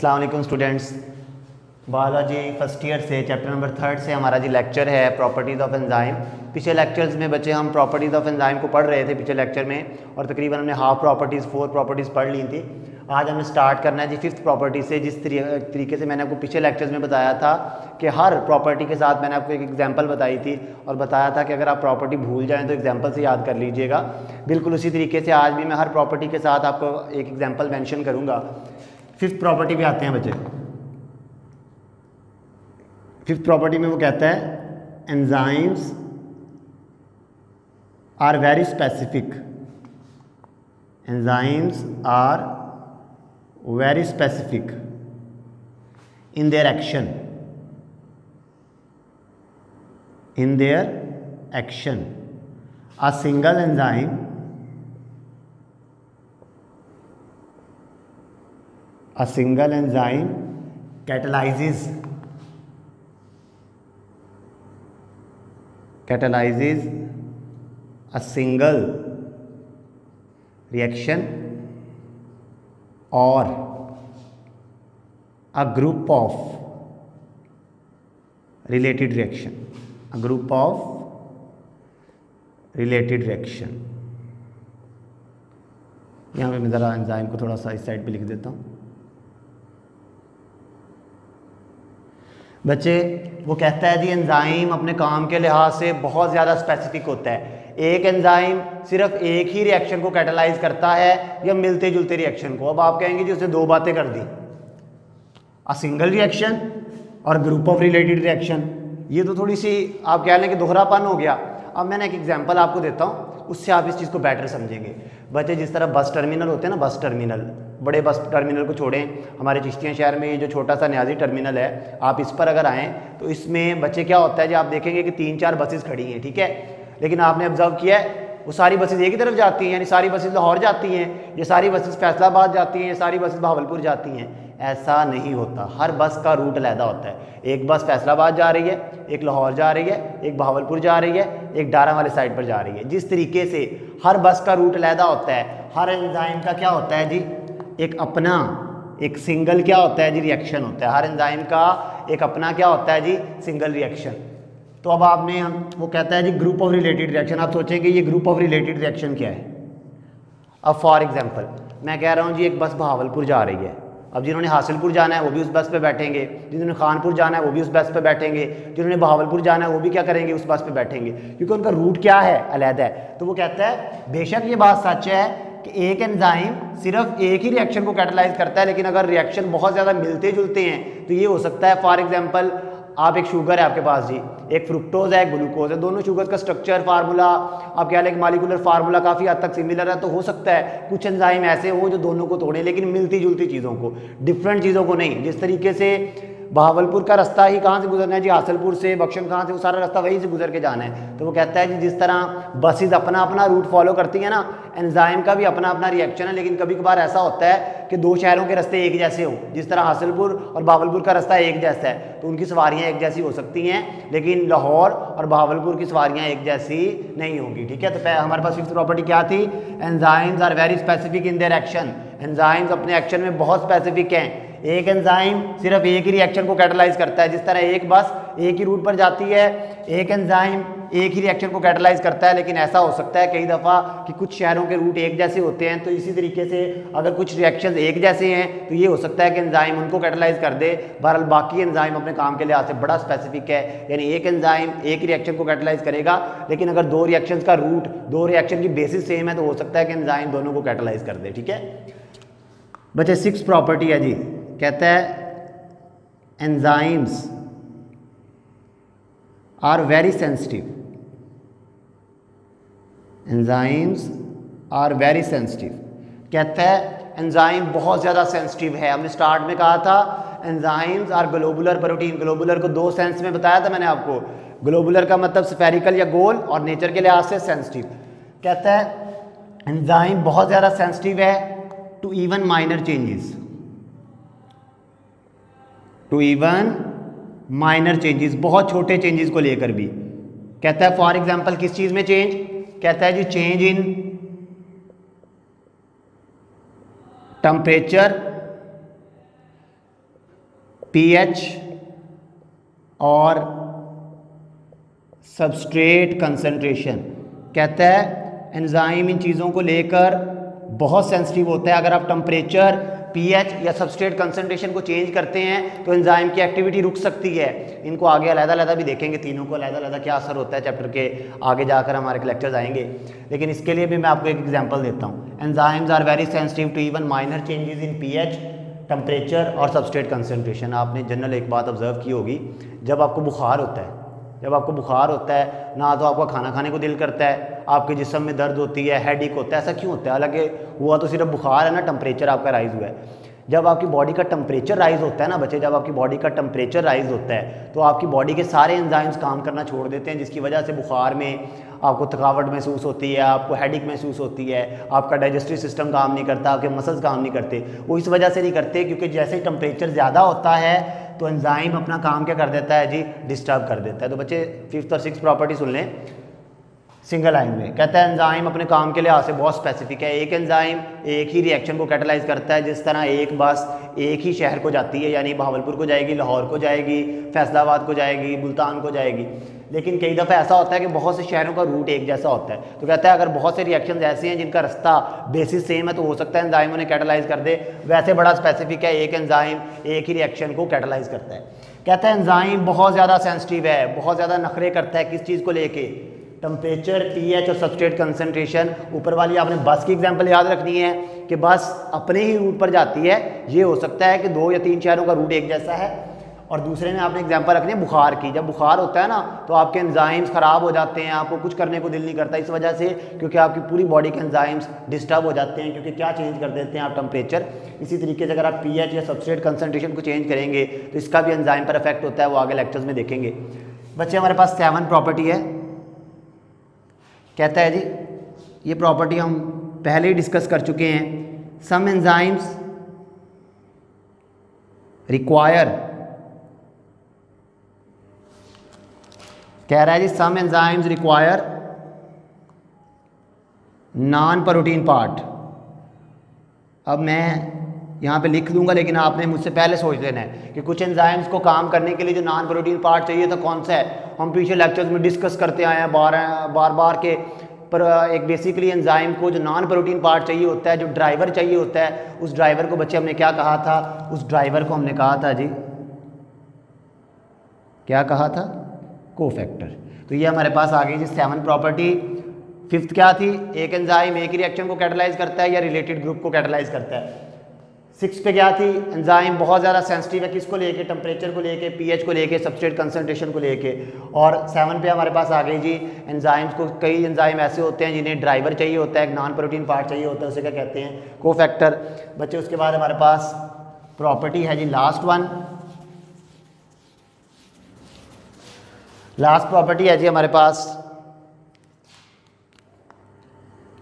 अस्सलाम वालेकुम students. Biology first year से चैप्टर नंबर 3 से हमारा जी लेक्चर है प्रॉपर्टीज़ ऑफ एंजाइम। पिछले लेक्चर्स में बच्चे हम प्रॉपर्टीज़ ऑफ एंजाइम को पढ़ रहे थे पिछले लेक्चर में, और तकरीबन हमने हाफ प्रॉपर्टीज़ 4 प्रॉपर्टीज़ पढ़ ली थी। आज हमें स्टार्ट करना है जी 5th प्रॉपर्टी से। जिस तरीके से मैंने आपको पिछले लेक्चर्स में बताया था कि हर प्रॉपर्टी के साथ मैंने आपको एक एग्जाम्पल बताई थी और बताया था कि अगर आप प्रॉपर्टी भूल जाएँ तो एग्जाम्पल से याद कर लीजिएगा। बिल्कुल उसी तरीके से आज भी मैं हर प्रॉपर्टी के साथ आपको एक एग्जाम्पल मैंशन करूँगा। 5th प्रॉपर्टी पे आते हैं बच्चे। 5th प्रॉपर्टी में वो कहता है enzymes are very specific. Enzymes are very specific in their action. In their action a single enzyme a single enzyme catalyzes a single reaction or a group of related reaction, a group of related reaction। यहाँ पे मैं ज़रा enzyme को थोड़ा सा इस side पे लिख देता हूँ। बच्चे वो कहता है जी एंजाइम अपने काम के लिहाज से बहुत ज़्यादा स्पेसिफिक होता है। एक एंजाइम सिर्फ एक ही रिएक्शन को कैटलाइज करता है या मिलते जुलते रिएक्शन को। अब आप कहेंगे जी उसने दो बातें कर दी, अ सिंगल रिएक्शन और ग्रुप ऑफ रिलेटेड रिएक्शन। ये तो थोड़ी सी आप कह लें कि दोहरापन हो गया। अब मैंने एक एग्जांपल आपको देता हूँ, उससे आप इस चीज़ को बेटर समझेंगे। बच्चे जिस तरह बस टर्मिनल होते हैं ना, बस टर्मिनल, बड़े बस टर्मिनल को छोड़ें, हमारे चिश्तिया शहर में ये जो छोटा सा न्याजी टर्मिनल है, आप इस पर अगर आएँ तो इसमें बच्चे क्या होता है जी, आप देखेंगे कि 3-4 बसेस खड़ी हैं, ठीक है। लेकिन आपने ऑब्जर्व किया है वो सारी बसेस एक ही तरफ जाती हैं, यानी सारी बसेस लाहौर जाती हैं, ये सारी बसेस फैसलाबाद जाती हैं, ये सारी बसेस बहावलपुर जाती हैं। ऐसा नहीं होता, हर बस का रूट अलहदा होता है। एक बस फैसलाबाद जा रही है, एक लाहौर जा रही है, एक बहावलपुर जा रही है, एक डारा वाले साइड पर जा रही है। जिस तरीके से हर बस का रूट अलहदा होता है, हर एंजाइम का क्या होता है जी, एक अपना एक सिंगल क्या होता है जी, रिएक्शन होता है। हर एंजाइम का एक अपना क्या होता है जी, सिंगल रिएक्शन। तो अब आपने वो कहता है जी ग्रुप ऑफ रिलेटेड रिएक्शन। आप सोचेंगे ये ग्रुप ऑफ रिलेटेड रिएक्शन क्या है। अब फॉर एग्जांपल मैं कह रहा हूँ जी एक बस बहावलपुर जा रही है। अब जिन्होंने हासिलपुर जाना है वो भी उस बस पे बैठेंगे, जिन्होंने खानपुर जाना है वो भी उस बस पे बैठेंगे, जिन्होंने बहावलपुर जाना है वो भी क्या करेंगे, उस बस पे बैठेंगे, क्योंकि उनका रूट क्या है, अलहदा है। तो वो कहता है बेशक ये बात सच है कि एक एंजाइम सिर्फ एक ही रिएक्शन को कैटलाइज करता है, लेकिन अगर रिएक्शन बहुत ज़्यादा मिलते जुलते हैं तो ये हो सकता है। फॉर एग्जांपल आप एक शुगर है आपके पास जी, एक फ्रुक्टोज है एक ग्लूकोज है, दोनों शुगर का स्ट्रक्चर फार्मूला आप कह लें मालिकुलर फार्मूला काफ़ी हद तक सिमिलर है। तो हो सकता है कुछ एंजाइम ऐसे हो जो दोनों को तोड़ें, लेकिन मिलती जुलती चीज़ों को, डिफरेंट चीज़ों को नहीं। जिस तरीके से बहावलपुर का रास्ता ही कहाँ से गुजरना है जी, हासिलपुर से, बख्शन कहाँ से, वो सारा रास्ता वहीं से गुजर के जाना है। तो वो कहता है जी जिस तरह बसेस अपना अपना रूट फॉलो करती हैं ना, एंजाइम का भी अपना अपना रिएक्शन है। लेकिन कभी कभार ऐसा होता है कि दो शहरों के रास्ते एक जैसे हों, जिस तरह हासिलपुर और बहावलपुर का रास्ता एक जैसा है तो उनकी सवारियाँ एक जैसी हो सकती हैं, लेकिन लाहौर और बहावलपुर की सवारियाँ एक जैसी नहीं होंगी, ठीक है। तो हमारे पास 5th प्रॉपर्टी क्या थी, enzymes are very specific in their action. Enzymes अपने एक्शन में बहुत स्पेसिफिक हैं। एक एंजाइम सिर्फ एक ही रिएक्शन को कैटलाइज करता है, जिस तरह एक बस एक ही रूट पर जाती है, एक एंजाइम एक ही रिएक्शन को कैटलाइज करता है। लेकिन ऐसा हो सकता है कई दफ़ा कि कुछ शहरों के रूट एक जैसे होते हैं, तो इसी तरीके से अगर कुछ रिएक्शंस एक जैसे हैं तो ये हो सकता है कि एंजाइम उनको कैटलाइज कर दे। बहरहाल बाकी एंजाइम अपने काम के लिहाज से बड़ा स्पेसिफिक है, यानी एक एंजाइम एक ही रिएक्शन को कैटलाइज करेगा, लेकिन अगर दो रिएक्शंस का रूट, दो रिएक्शन की बेसिस सेम है तो हो सकता है कि एंजाइम दोनों को कैटलाइज कर दे, ठीक है। बच्चे 6th प्रॉपर्टी है जी, कहता है enzymes are very sensitive. Enzymes are very sensitive, कहता है एंजाइम बहुत ज़्यादा सेंसिटिव है। हमने स्टार्ट में कहा था enzymes are globular protein. Globular को दो सेंस में बताया था मैंने आपको। ग्लोबुलर का मतलब स्फेरिकल या गोल, और नेचर के लिहाज से सेंसिटिव। कहता है एंजाइम बहुत ज़्यादा सेंसिटिव है to even minor changes, to even minor changes, बहुत छोटे चेंजेस को लेकर भी। कहता है फॉर एग्जांपल किस चीज़ में चेंज, कहता है जी चेंज इन टेम्परेचर पीएच और सबस्ट्रेट कंसंट्रेशन। कहता है एंजाइम इन चीज़ों को लेकर बहुत सेंसिटिव होता है। अगर आप टेम्परेचर, पीएच या सबस्ट्रेट कंसंट्रेशन को चेंज करते हैं तो एंजाइम की एक्टिविटी रुक सकती है। इनको आगे अलग-अलग भी देखेंगे, तीनों को अलग-अलग क्या असर होता है चैप्टर के आगे जाकर हमारे लेक्चर्स आएंगे। लेकिन इसके लिए भी मैं आपको एक एग्जांपल देता हूँ। Enzymes are very sensitive to even minor changes in pH, temperature और सबस्ट्रेट कंसंट्रेशन। आपने जनरल एक बात ऑब्जर्व की होगी, जब आपको बुखार होता है ना तो आपका खाना खाने को दिल करता है, आपके जिस्म में दर्द होती है, हेडेक होता है। ऐसा क्यों होता है? हालांकि हुआ तो सिर्फ बुखार है ना, टेम्परेचर आपका राइज हुआ है। जब आपकी बॉडी का टेम्परेचर राइज होता है ना बच्चे, जब आपकी बॉडी का टेम्परेचर राइज होता है तो आपकी बॉडी के सारे एंजाइम्स काम करना छोड़ देते हैं, जिसकी वजह से बुखार में आपको थकावट महसूस होती है, आपको हेडेक महसूस होती है, आपका डाइजेस्टिव सिस्टम काम नहीं करता, आपके मसल्स काम नहीं करते। वो इस वजह से नहीं करते क्योंकि जैसे ही टेम्परेचर ज़्यादा होता है तो एंजाइम अपना काम क्या कर देता है जी, डिस्टर्ब कर देता है। तो बच्चे 5th और 6th प्रॉपर्टी सुन लें सिंगल लाइन में। कहता है एंजाइम अपने काम के लिहाज से बहुत स्पेसिफिक है। एक एंजाइम एक ही रिएक्शन को कैटलाइज करता है। जिस तरह एक बस एक ही शहर को जाती है, यानी बहावलपुर को जाएगी, लाहौर को जाएगी, फैसलाबाद को जाएगी, मुल्तान को जाएगी। लेकिन कई दफ़ा ऐसा होता है कि बहुत से शहरों का रूट एक जैसा होता है। तो कहता है अगर बहुत से रिएक्शन ऐसे हैं जिनका रास्ता बेसिस सेम है तो हो सकता है एंजाइम उन्हें कैटलाइज कर दे। वैसे बड़ा स्पेसिफिक है, एक एंजाइम एक ही रिएक्शन को कैटलाइज करता है। कहता है एंजाइम बहुत ज़्यादा सेंसिटिव है, बहुत ज़्यादा नखरे करता है। किस चीज़ को लेके? टेम्परेचर, पीएच और सबस्ट्रेट कंसंट्रेशन। ऊपर वाली आपने बस की एग्जांपल याद रखनी है कि बस अपने ही रूट पर जाती है। ये हो सकता है कि 2 या 3 शहरों का रूट एक जैसा है। और दूसरे में आपने एग्जांपल रखनी है बुखार की। जब बुखार होता है ना तो आपके एंजाइम्स ख़राब हो जाते हैं, आपको कुछ करने को दिल नहीं करता इस वजह से, क्योंकि आपकी पूरी बॉडी के एंजाइम्स डिस्टर्ब हो जाते हैं। क्योंकि क्या चेंज कर देते हैं आप? टेम्परेचर। इसी तरीके से अगर आप पीएच या सबस्ट्रेट कंसंट्रेशन को चेंज करेंगे तो इसका भी एंजाइम पर इफेक्ट होता है। वो आगे लेक्चर्स में देखेंगे। बच्चे हमारे पास 7 प्रॉपर्टी है। कहता है जी ये प्रॉपर्टी हम पहले ही डिस्कस कर चुके हैं। सम एंजाइम्स रिक्वायर, कह रहा है जी some enzymes require non protein part. अब मैं यहाँ पे लिख दूंगा लेकिन आपने मुझसे पहले सोच लेना है कि कुछ एंजाइम्स को काम करने के लिए जो नॉन प्रोटीन पार्ट चाहिए तो कौन सा है। हम पीछे लेक्चर्स में डिस्कस करते आए हैं बार बार के। पर एक बेसिकली एंजाइम को जो नॉन प्रोटीन पार्ट चाहिए होता है, जो ड्राइवर चाहिए होता है, उस ड्राइवर को बच्चे हमने क्या कहा था? उस ड्राइवर को हमने कहा था जी, क्या कहा था? कोफैक्टर। तो ये हमारे पास आ गई जी 7 प्रॉपर्टी। 5th क्या थी? एक एंजाइम एक ही रिएक्शन को कैटलाइज करता है या रिलेटेड ग्रुप को कैटलाइज करता है। 6th पे क्या थी? एंजाइम बहुत ज़्यादा सेंसिटिव है। किसको लेके? टेम्परेचर को लेके, पीएच को लेके, सबस्ट्रेट कंसंट्रेशन को लेके। और 7 पे हमारे पास आ गई जी एंजाइम्स को, कई एंजाइम ऐसे होते हैं जिन्हें ड्राइवर चाहिए होता है, एक नॉन प्रोटीन पार्ट चाहिए होता है, उसे क्या कहते हैं? कोफैक्टर। बच्चे उसके बाद हमारे पास प्रॉपर्टी है जी लास्ट वन। लास्ट प्रॉपर्टी है जी हमारे पास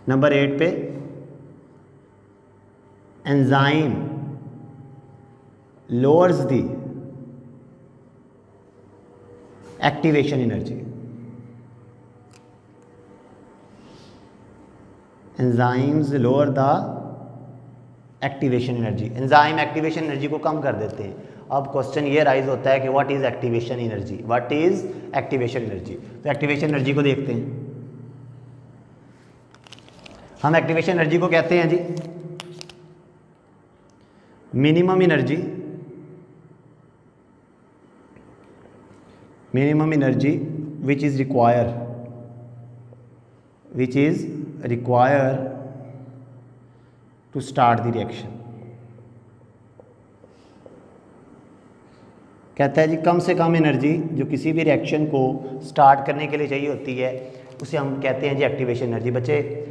नंबर 8 पे। Enzyme lowers the activation energy. Enzymes lower the activation energy. Enzyme activation energy को कम कर देते हैं। अब क्वेश्चन ये राइज होता है कि what is activation energy? What is activation energy? तो एक्टिवेशन एनर्जी को देखते हैं। हम एक्टिवेशन एनर्जी को कहते हैं जी minimum energy, minimum energy which is require to start the reaction. कहता है जी कम से कम एनर्जी जो किसी भी रिएक्शन को स्टार्ट करने के लिए चाहिए होती है उसे हम कहते हैं जी एक्टिवेशन एनर्जी। बच्चे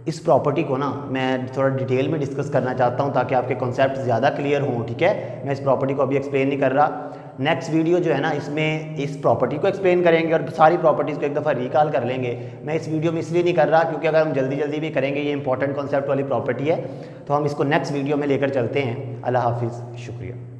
इस प्रॉपर्टी को ना मैं थोड़ा डिटेल में डिस्कस करना चाहता हूँ ताकि आपके कॉन्सेप्ट ज़्यादा क्लियर हों, ठीक है। मैं इस प्रॉपर्टी को अभी एक्सप्लेन नहीं कर रहा। नेक्स्ट वीडियो जो है ना इसमें इस प्रॉपर्टी को एक्सप्लेन करेंगे और सारी प्रॉपर्टीज़ को एक दफ़ा रिकॉल कर लेंगे। मैं इस वीडियो में इसलिए नहीं कर रहा क्योंकि अगर हम जल्दी जल्दी भी करेंगे, ये इंपॉर्टेंट कॉन्सेप्ट वाली प्रॉपर्टी है, तो हम इसको नेक्स्ट वीडियो में लेकर चलते हैं। अल्लाह हाफिज़, शुक्रिया।